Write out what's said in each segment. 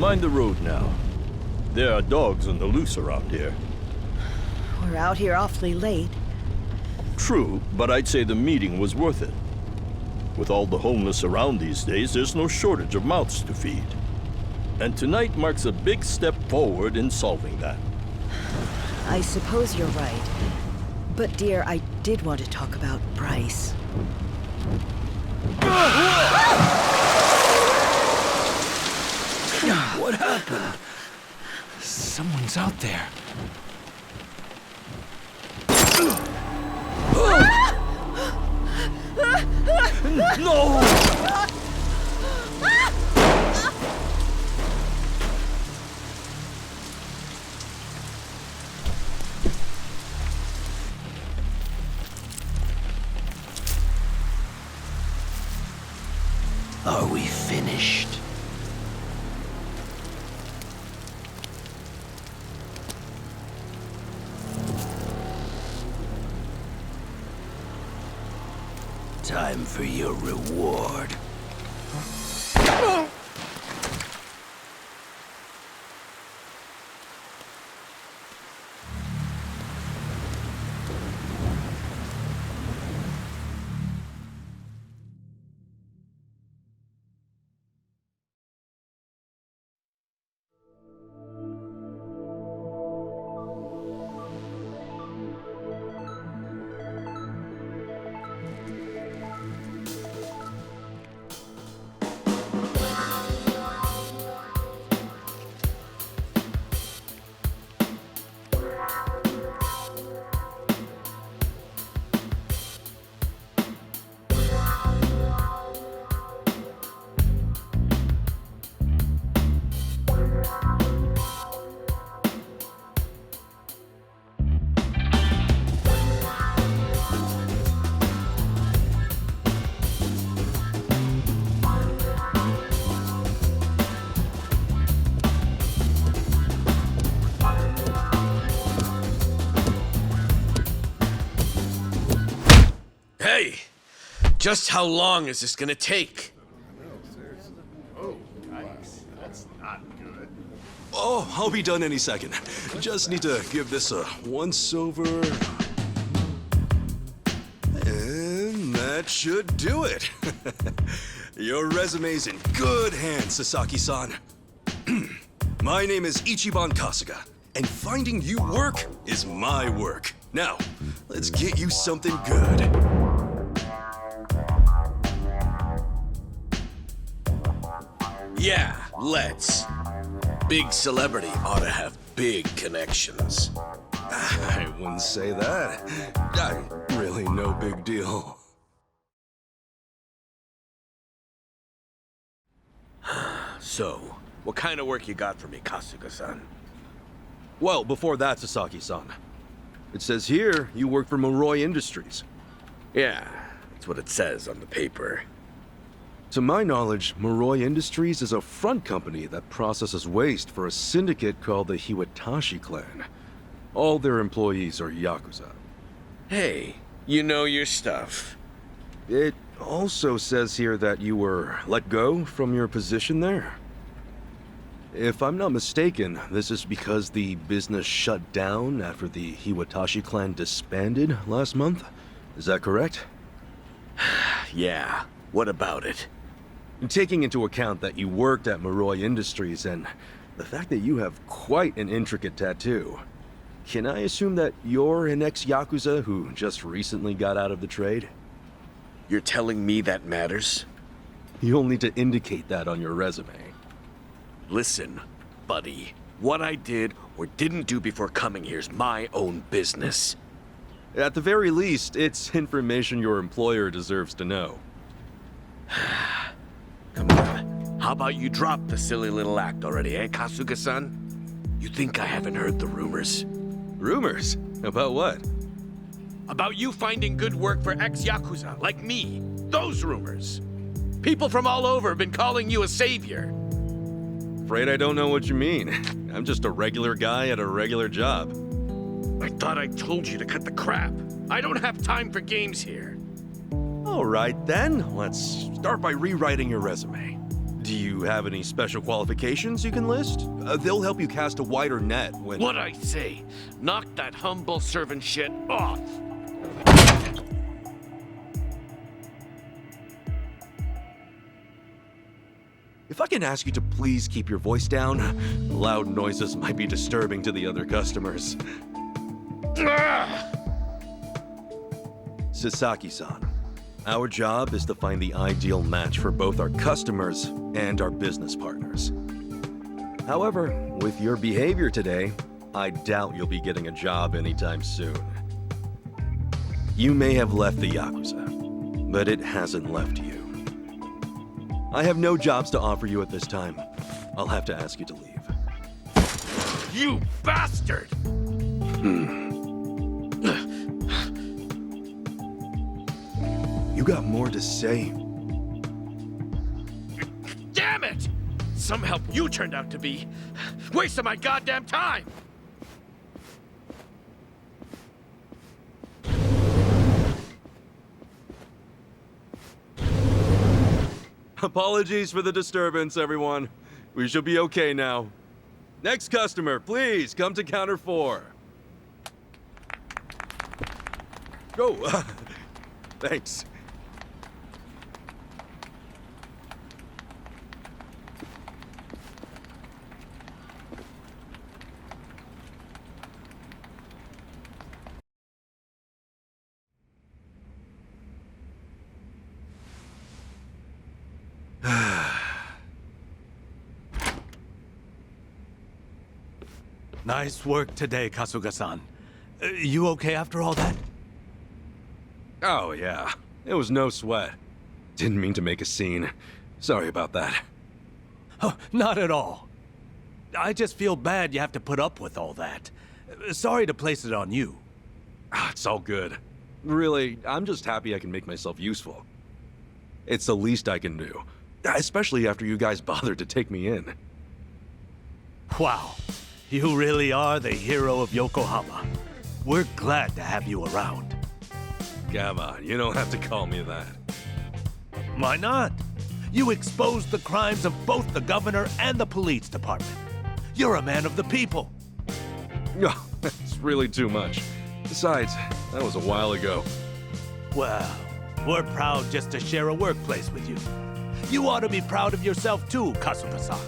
Mind the road now. There are dogs on the loose around here. We're out here awfully late. True, but I'd say the meeting was worth it. With all the homeless around these days, there's no shortage of mouths to feed. And tonight marks a big step forward in solving that. I suppose you're right. But dear, I did want to talk about Bryce. What happened? Someone's out there. No! Are we finished? Time for your reward. Hey! Just how long is this gonna take? Oh, I'll be done any second. Just need to give this a once-over. And that should do it. Your resume's in good hands, Sasaki-san. My name is Ichiban Kasuga, and finding you work is my work. Now, let's get you something good. Yeah, let's. Big celebrity ought to have big connections. I wouldn't say that. I'm really no big deal. So, what kind of work you got for me, Kasuga-san? Well, before that, Sasaki-san. It says here you work for Moroi Industries. Yeah, that's what it says on the paper. To my knowledge, Moroi Industries is a front company that processes waste for a syndicate called the Hiwatashi clan. All their employees are Yakuza. Hey, you know your stuff. It also says here that you were let go from your position there. If I'm not mistaken, this is because the business shut down after the Hiwatashi clan disbanded last month. Is that correct? Yeah, what about it? Taking into account that you worked at Moroi Industries and the fact that you have quite an intricate tattoo, can I assume that you're an ex-Yakuza who just recently got out of the trade? You're telling me that matters? You'll need to indicate that on your resume. Listen, buddy. What I did or didn't do before coming here's my own business. At the very least, it's information your employer deserves to know. Come on. How about you drop the silly little act already, eh, Kasuga-san? You think I haven't heard the rumors? Rumors? About what? About you finding good work for ex-Yakuza, like me. Those rumors. People from all over have been calling you a savior. Afraid I don't know what you mean. I'm just a regular guy at a regular job. I thought I told you to cut the crap. I don't have time for games here. All right then, let's start by rewriting your resume. Do you have any special qualifications you can list? They'll help you cast a wider net when... What I say? Knock that humble servant shit off! If I can ask you to please keep your voice down, loud noises might be disturbing to the other customers. Sasaki-san, our job is to find the ideal match for both our customers and our business partners. However, with your behavior today, I doubt you'll be getting a job anytime soon. You may have left the Yakuza, but it hasn't left you. I have no jobs to offer you at this time. I'll have to ask you to leave. You bastard! You got more to say? Damn it! Some help you turned out to be. Wasting my goddamn time! Apologies for the disturbance, everyone. We should be okay now. Next customer, please come to counter 4. Go. Thanks. Nice work today, Kasuga-san. You okay after all that? Oh, yeah. It was no sweat. Didn't mean to make a scene. Sorry about that. Oh, not at all. I just feel bad you have to put up with all that. Sorry to place it on you. It's all good. Really, I'm just happy I can make myself useful. It's the least I can do. Especially after you guys bothered to take me in. Wow. You really are the hero of Yokohama. We're glad to have you around. Come on, you don't have to call me that. Why not? You exposed the crimes of both the governor and the police department. You're a man of the people. No, it's really too much. Besides, that was a while ago. Well, we're proud just to share a workplace with you. You ought to be proud of yourself too, Kasuga-san.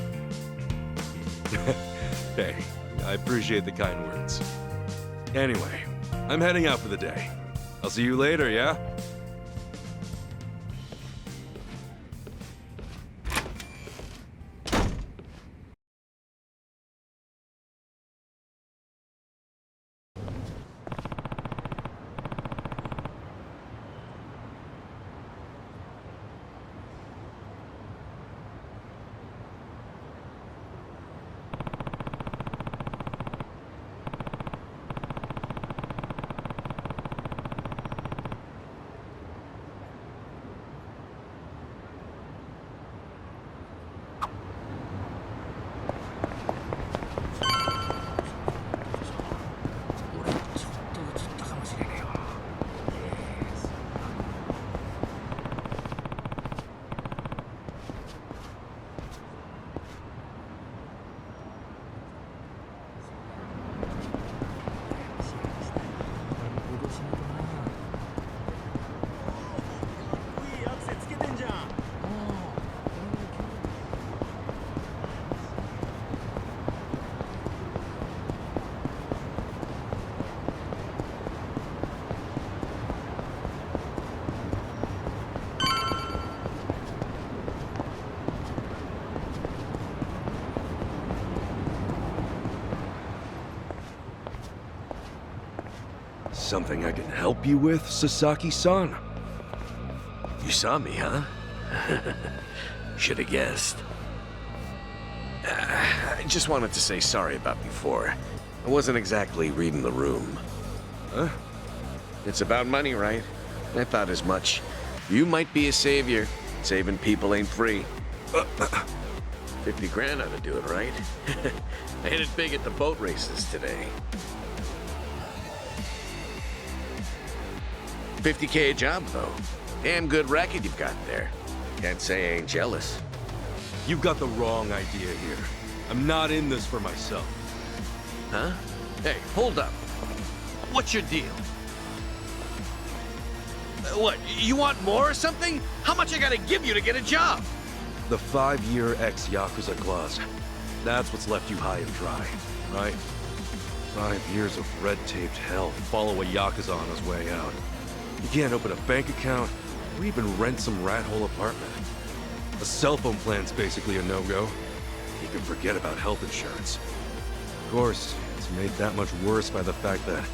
Hey, I appreciate the kind words. Anyway, I'm heading out for the day. I'll see you later, yeah? Something I can help you with, Sasaki-san? You saw me, huh? Should've guessed. I just wanted to say sorry about before. I wasn't exactly reading the room. Huh? It's about money, right? I thought as much. You might be a savior. Saving people ain't free. 50 grand ought to do it, right? I hit it big at the boat races today. 50K a job, though. Damn good racket you've got there. Can't say I ain't jealous. You got the wrong idea here. I'm not in this for myself. Huh? Hey, hold up. What's your deal? What, you want more or something? How much I gotta give you to get a job? The 5-year ex-Yakuza clause. That's what's left you high and dry, right? 5 years of red-taped hell follow a Yakuza on his way out. You can't open a bank account or even rent some rat hole apartment. A cell phone plan's basically a no-go. You can forget about health insurance. Of course, it's made that much worse by the fact that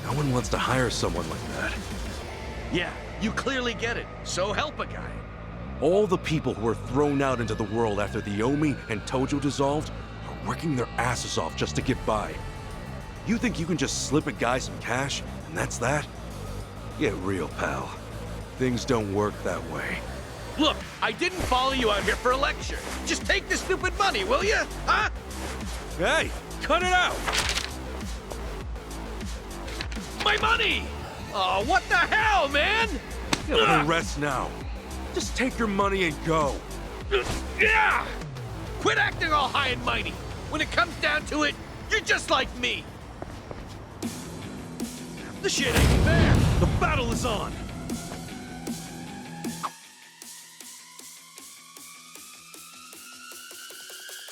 no one wants to hire someone like that. Yeah, you clearly get it. So help a guy. All the people who were thrown out into the world after the Omi and Tojo dissolved are working their asses off just to get by. You think you can just slip a guy some cash, and that's that? Get real, pal. Things don't work that way. Look, I didn't follow you out here for a lecture. Just take the stupid money, will you? Huh? Hey, cut it out! My money! Oh, what the hell, man? Get a rest now. Just take your money and go. Yeah! Quit acting all high and mighty. When it comes down to it, you're just like me. The shit ain't fair. The battle is on!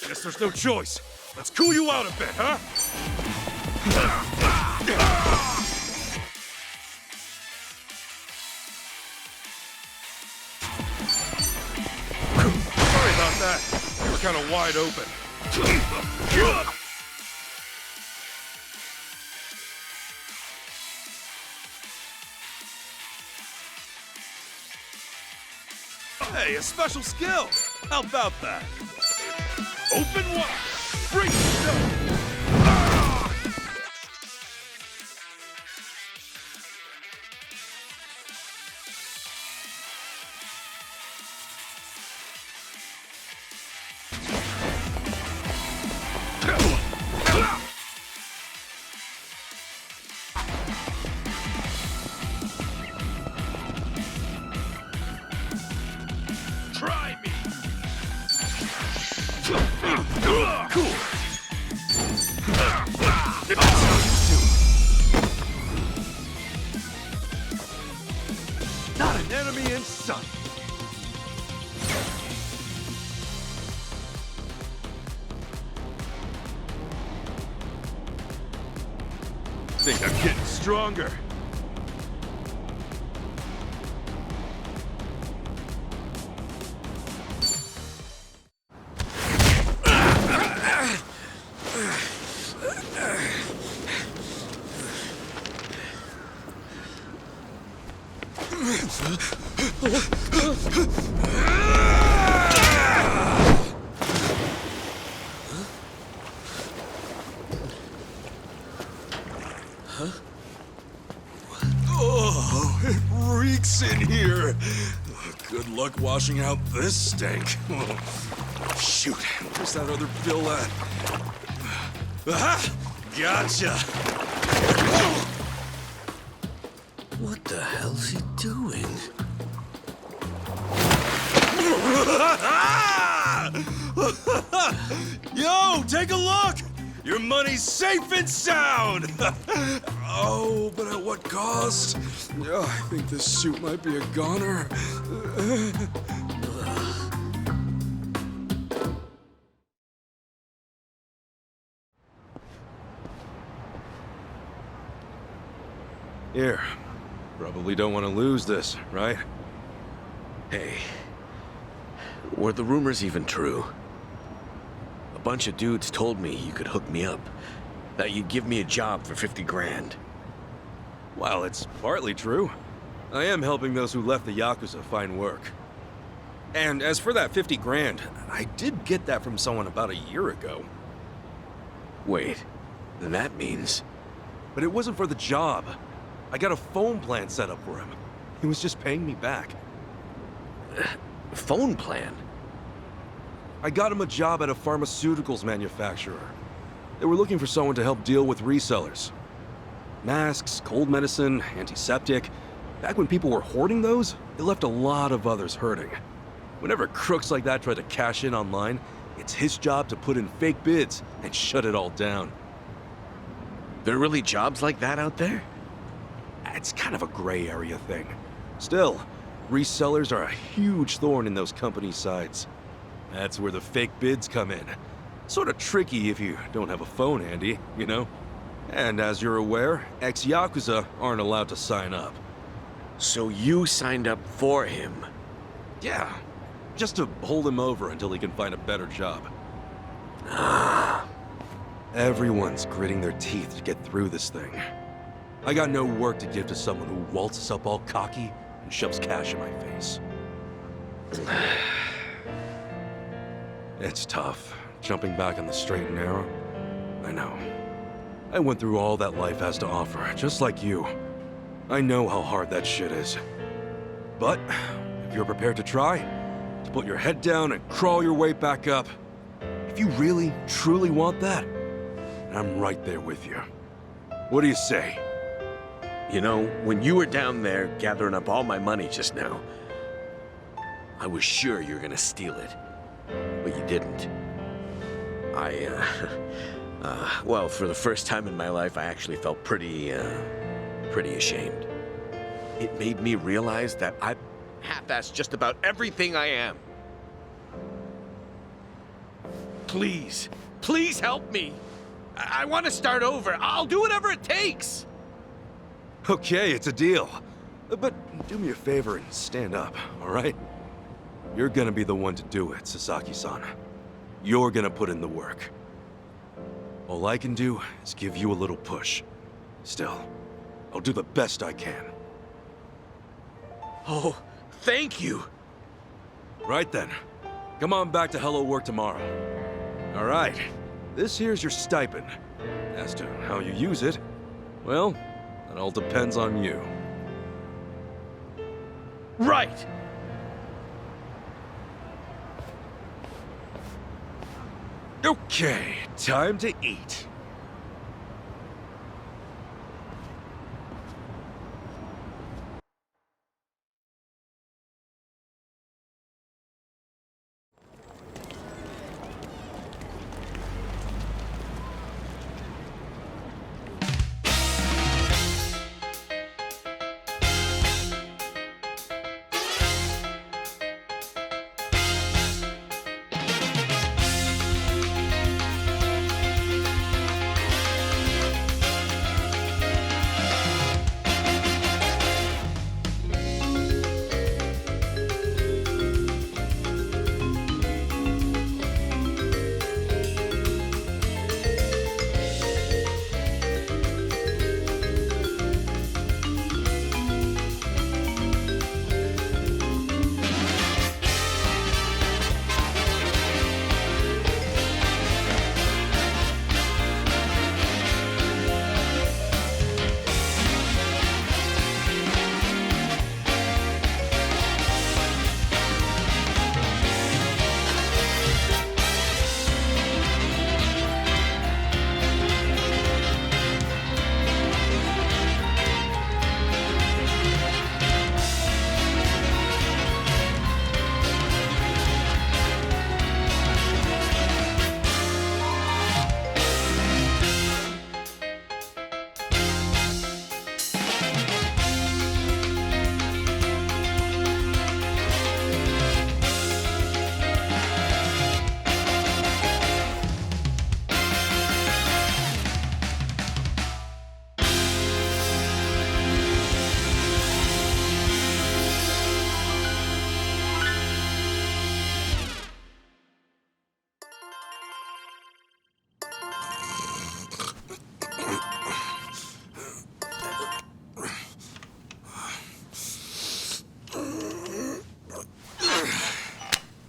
Guess there's no choice. Let's cool you out a bit, huh? Sorry about that. You were kind of wide open. Hey, a special skill! How about that? Open wide! Break the Try me! cool! Not an enemy in sight! Think I'm getting stronger. Oh, it reeks in here. Good luck washing out this stank. Oh, shoot, where's that other bill at? Aha! Gotcha! What the hell's he doing? Yo, take a look! Your money's safe and sound! Oh, but at what cost? Oh, I think this suit might be a goner. Here. Probably don't want to lose this, right? Hey, were the rumors even true? A bunch of dudes told me you could hook me up, that you'd give me a job for 50 grand. Well, it's partly true. I am helping those who left the Yakuza find work. And as for that 50 grand, I did get that from someone about a year ago. Wait, then that means... But it wasn't for the job. I got a phone plan set up for him. He was just paying me back. Phone plan? I got him a job at a pharmaceuticals manufacturer. They were looking for someone to help deal with resellers. Masks, cold medicine, antiseptic. Back when people were hoarding those, it left a lot of others hurting. Whenever crooks like that try to cash in online, it's his job to put in fake bids and shut it all down. There are really jobs like that out there? It's kind of a gray area thing. Still, resellers are a huge thorn in those companies' sides. That's where the fake bids come in. Sort of tricky if you don't have a phone handy, you know? And as you're aware, ex-Yakuza aren't allowed to sign up. So you signed up for him? Yeah, just to hold him over until he can find a better job. Everyone's gritting their teeth to get through this thing. I got no work to give to someone who waltzes up all cocky and shoves cash in my face. It's tough, jumping back on the straight and narrow. I know. I went through all that life has to offer, just like you. I know how hard that shit is. But, if you're prepared to try, to put your head down and crawl your way back up, if you really, truly want that, I'm right there with you. What do you say? You know, when you were down there gathering up all my money just now, I was sure you were gonna steal it. But you didn't. Well, for the first time in my life, I actually felt pretty ashamed. It made me realize that I half-assed just about everything I am. Please, please help me. I want to start over. I'll do whatever it takes. Okay, it's a deal. But do me a favor and stand up, all right? You're gonna be the one to do it, Sasaki-san. You're gonna put in the work. All I can do is give you a little push. Still, I'll do the best I can. Oh, thank you. Right then. Come on back to Hello Work tomorrow. All right. This here's your stipend. As to how you use it, well, that all depends on you. Right. Okay, time to eat.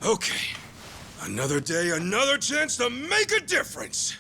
Okay. Another day, another chance to make a difference!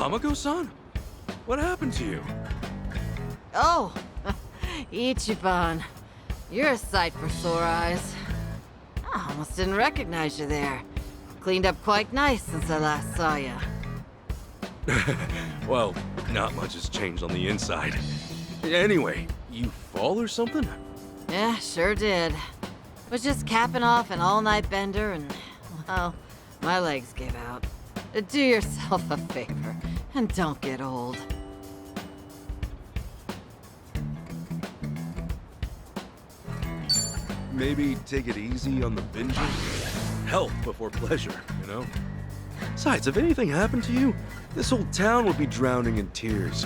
Hamako-san? What happened to you? Oh, Ichiban. You're a sight for sore eyes. I almost didn't recognize you there. Cleaned up quite nice since I last saw you. Well, not much has changed on the inside. Anyway, you fall or something? Yeah, sure did. Was just capping off an all-night bender and, well, my legs gave out. Do yourself a favor and don't get old. Maybe take it easy on the binging? Health before pleasure, you know? Besides, if anything happened to you, this whole town would be drowning in tears.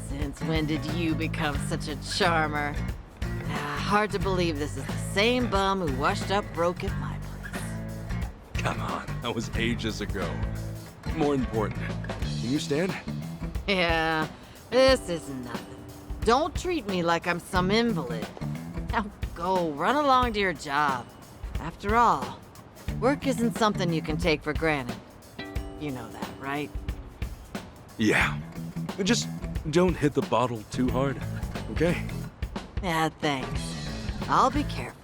Since when did you become such a charmer? Hard to believe this is the same bum who washed up broke at my place. Come on, that was ages ago. More important, can you stand? Yeah, this is nothing. Don't treat me like I'm some invalid. Now go, run along to your job. After all, work isn't something you can take for granted. You know that, right? Yeah. Just don't hit the bottle too hard, okay? Yeah, thanks. I'll be careful.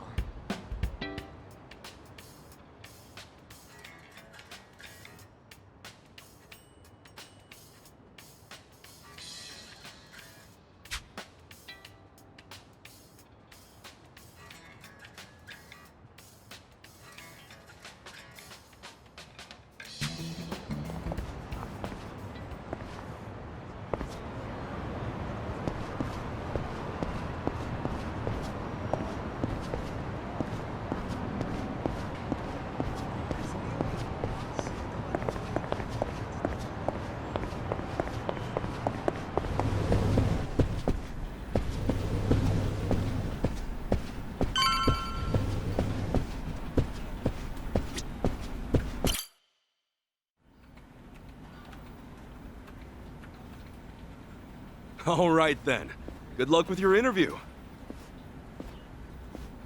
All right then. Good luck with your interview.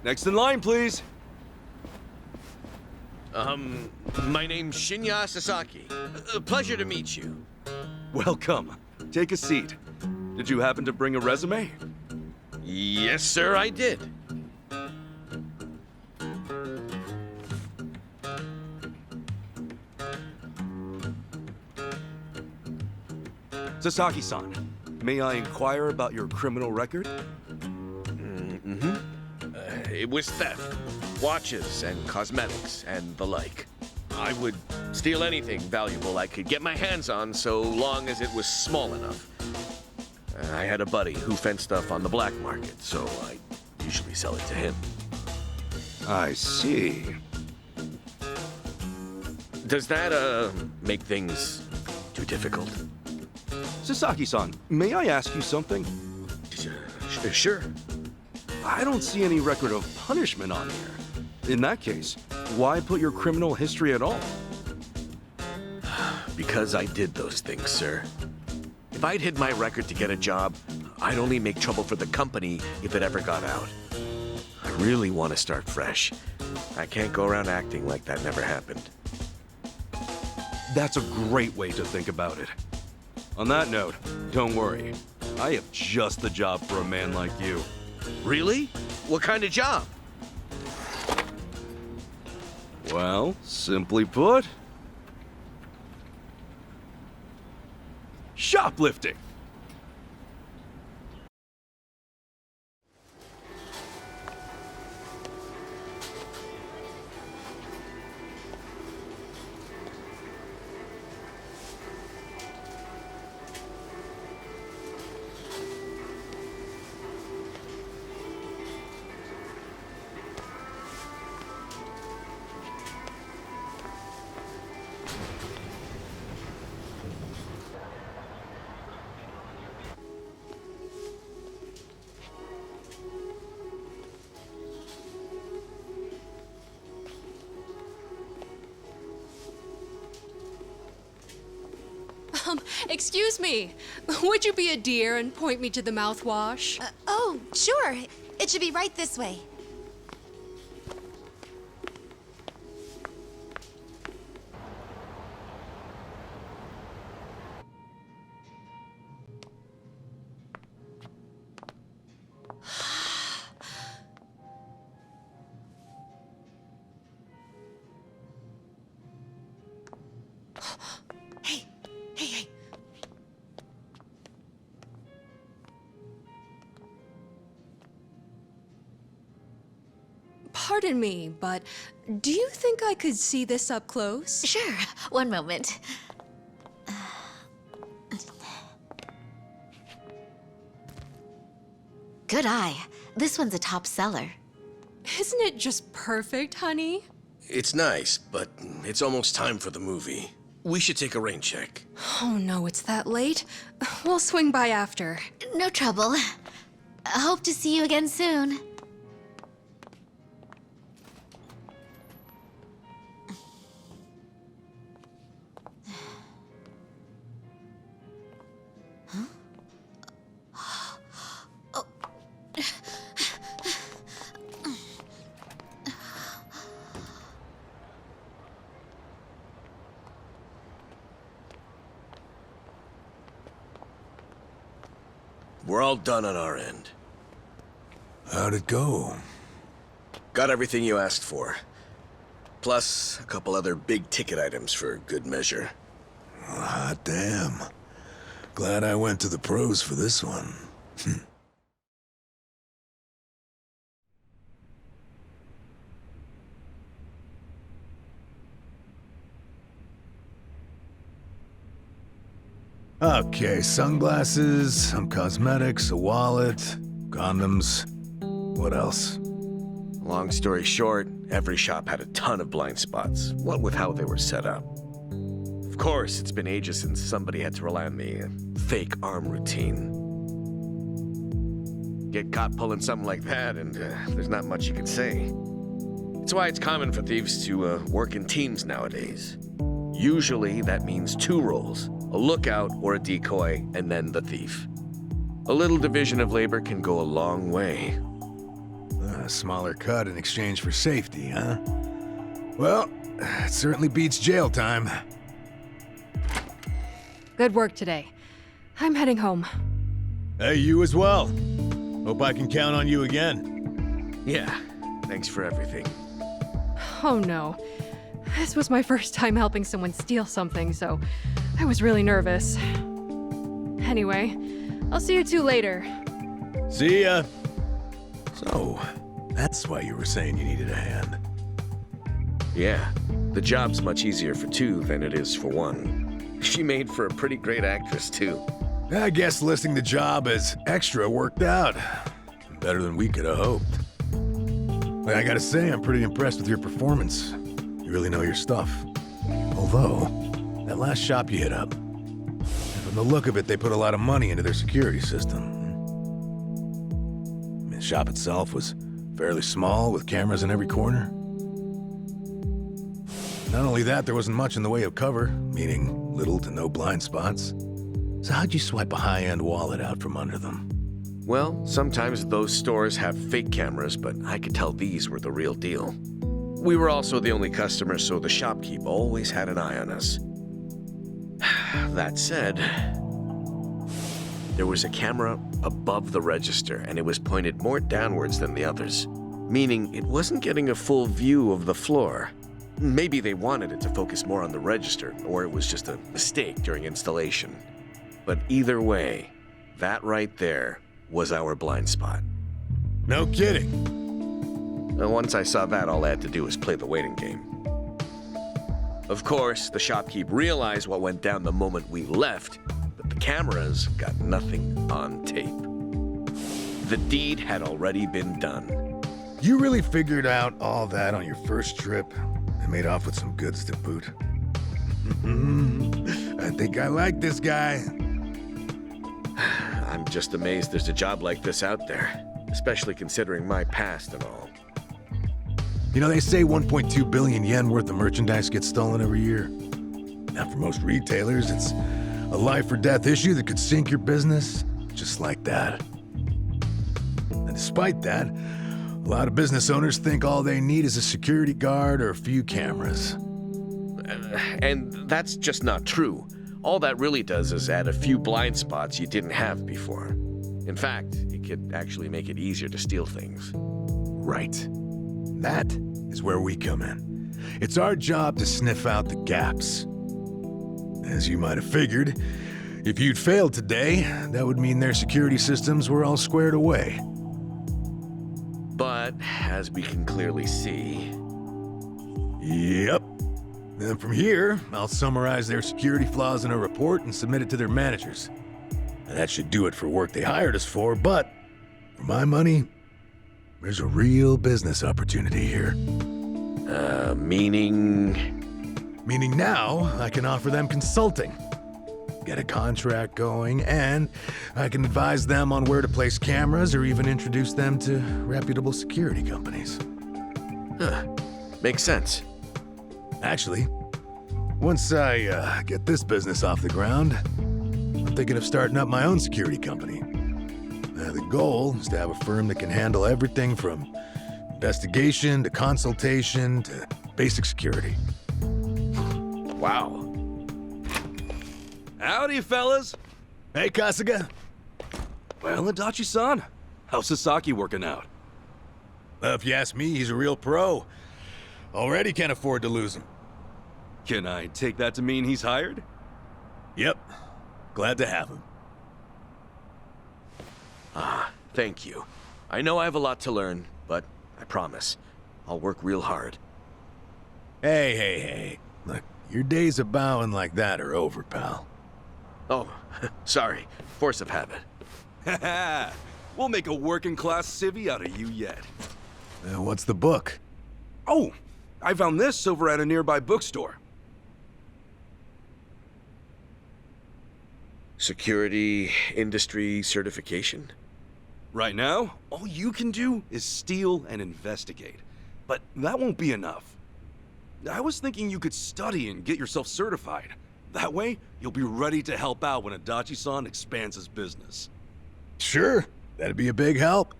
Next in line, please. My name's Shinya Sasaki. Pleasure to meet you. Welcome. Take a seat. Did you happen to bring a resume? Yes, sir, I did. Sasaki-san, may I inquire about your criminal record? It was theft, watches and cosmetics and the like. I would steal anything valuable I could get my hands on so long as it was small enough. I had a buddy who fenced stuff on the black market, so I usually sell it to him. I see. Does that, make things too difficult? Sasaki-san, may I ask you something? Sure. I don't see any record of punishment on here. In that case, why put your criminal history at all? Because I did those things, sir. If I'd hid my record to get a job, I'd only make trouble for the company if it ever got out. I really want to start fresh. I can't go around acting like that never happened. That's a great way to think about it. On that note, don't worry. I have just the job for a man like you. Really? What kind of job? Well, simply put, shoplifting. Excuse me. Would you be a dear and point me to the mouthwash? Oh, sure. It should be right this way. pardon me, but do you think I could see this up close? Sure, one moment. Good eye. This one's a top seller. Isn't it just perfect, honey? It's nice, but it's almost time for the movie. We should take a rain check. Oh no, it's that late. We'll swing by after. No trouble. I hope to see you again soon. We're all done on our end. How'd it go? Got everything you asked for. Plus, a couple other big-ticket items for good measure. Hot damn. Glad I went to the pros for this one. Okay, sunglasses, some cosmetics, a wallet, condoms. What else? Long story short, every shop had a ton of blind spots, what with how they were set up. Of course, it's been ages since somebody had to rely on the fake arm routine. Get caught pulling something like that, and there's not much you can say. It's why it's common for thieves to work in teams nowadays. Usually, that means 2 roles. A lookout or a decoy, and then the thief. A little division of labor can go a long way. A smaller cut in exchange for safety, huh? Well, it certainly beats jail time. Good work today. I'm heading home. Hey, you as well. Hope I can count on you again. Yeah, thanks for everything. Oh no. This was my first time helping someone steal something, so I was really nervous. Anyway, I'll see you two later. See ya. So, that's why you were saying you needed a hand. Yeah, the job's much easier for 2 than it is for 1. She made for a pretty great actress, too. I guess listing the job as extra worked out. Better than we could have hoped. But I gotta say, I'm pretty impressed with your performance. You really know your stuff. Although, that last shop you hit up, from the look of it, they put a lot of money into their security system. I mean, the shop itself was fairly small, with cameras in every corner. Not only that, there wasn't much in the way of cover, meaning little to no blind spots. So how'd you swipe a high-end wallet out from under them? Well, sometimes those stores have fake cameras, but I could tell these were the real deal. We were also the only customers, so the shopkeep always had an eye on us. That said, there was a camera above the register, and it was pointed more downwards than the others, meaning it wasn't getting a full view of the floor. Maybe they wanted it to focus more on the register, or it was just a mistake during installation. But either way, that right there was our blind spot. No kidding. And once I saw that, all I had to do was play the waiting game. Of course, the shopkeep realized what went down the moment we left, but the cameras got nothing on tape. The deed had already been done. You really figured out all that on your first trip and made off with some goods to boot. I think I like this guy. I'm just amazed there's a job like this out there, especially considering my past and all. You know, they say 1.2 billion yen worth of merchandise gets stolen every year. Now, for most retailers, it's a life-or-death issue that could sink your business, just like that. And despite that, a lot of business owners think all they need is a security guard or a few cameras. And that's just not true. All that really does is add a few blind spots you didn't have before. In fact, it could actually make it easier to steal things. Right. That is where we come in. It's our job to sniff out the gaps. As you might have figured, if you'd failed today, that would mean their security systems were all squared away. But, as we can clearly see... Yep. Then from here, I'll summarize their security flaws in a report and submit it to their managers. And that should do it for work they hired us for, but for my money, there's a real business opportunity here. Meaning... Meaning now, I can offer them consulting. Get a contract going, and I can advise them on where to place cameras or even introduce them to reputable security companies. Huh. Makes sense. Actually, once I get this business off the ground, I'm thinking of starting up my own security company. The goal is to have a firm that can handle everything from investigation to consultation to basic security. Wow. Howdy, fellas. Hey, Kasuga. Well, Adachi-san, how's Sasaki working out? If you ask me, he's a real pro. Already can't afford to lose him. Can I take that to mean he's hired? Yep. Glad to have him. Thank you. I know I have a lot to learn, but I promise, I'll work real hard. Hey. Look, your days of bowing like that are over, pal. Oh, sorry. Force of habit. Haha, we'll make a working-class civvy out of you yet. What's the book? Oh, I found this over at a nearby bookstore. Security industry certification? Right now, all you can do is steal and investigate. But that won't be enough. I was thinking you could study and get yourself certified. That way, you'll be ready to help out when Adachi-san expands his business. Sure, that'd be a big help.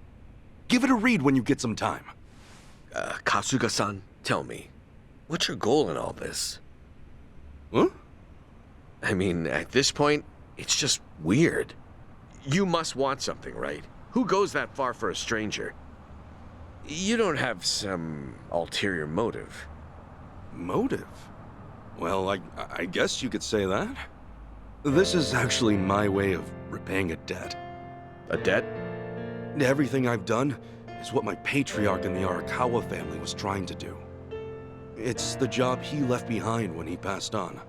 Give it a read when you get some time. Kasuga-san, tell me, what's your goal in all this? Huh? I mean, at this point, it's just weird. You must want something, right? Who goes that far for a stranger? You don't have some ulterior motive. Motive? Well, I guess you could say that. This is actually my way of repaying a debt. A debt? Everything I've done is what my patriarch in the Arakawa family was trying to do. It's the job he left behind when he passed on.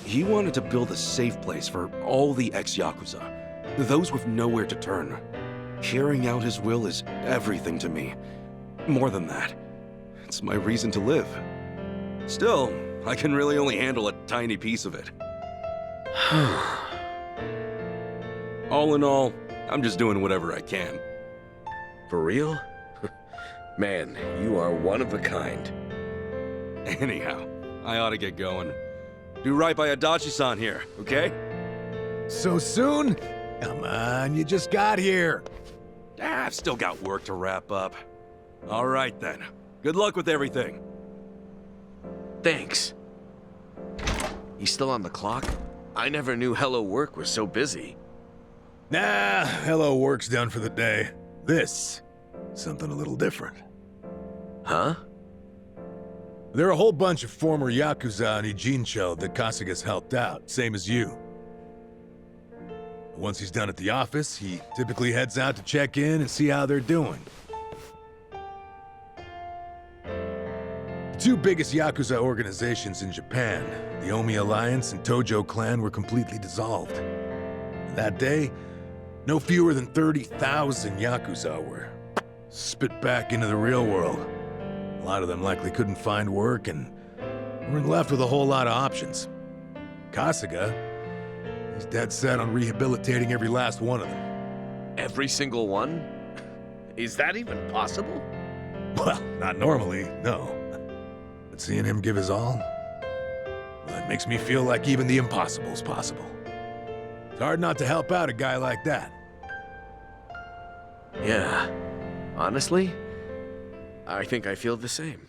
He wanted to build a safe place for all the ex-Yakuza, those with nowhere to turn. Carrying out his will is everything to me. More than that, it's my reason to live. Still, I can really only handle a tiny piece of it. All in all, I'm just doing whatever I can. For real? Man, you are one of a kind. Anyhow, I ought to get going. Do right by Adachi-san here, okay? So soon? Come on, you just got here. I've still got work to wrap up. All right then. Good luck with everything. Thanks. You still on the clock? I never knew Hello Work was so busy. Nah, hello work's done for the day. This, something a little different. Huh? There are a whole bunch of former Yakuza in Ijincho that Kasuga's helped out, same as you. Once he's done at the office, he typically heads out to check in and see how they're doing. The two biggest Yakuza organizations in Japan, the Omi Alliance and Tojo Clan, were completely dissolved. And that day, no fewer than 30,000 Yakuza were spit back into the real world. A lot of them likely couldn't find work and weren't left with a whole lot of options. Kasuga, he's dead set on rehabilitating every last one of them. Every single one? Is that even possible? Well, not normally, no. But seeing him give his all, well, it makes me feel like even the impossible's possible. It's hard not to help out a guy like that. Yeah. Honestly, I think I feel the same.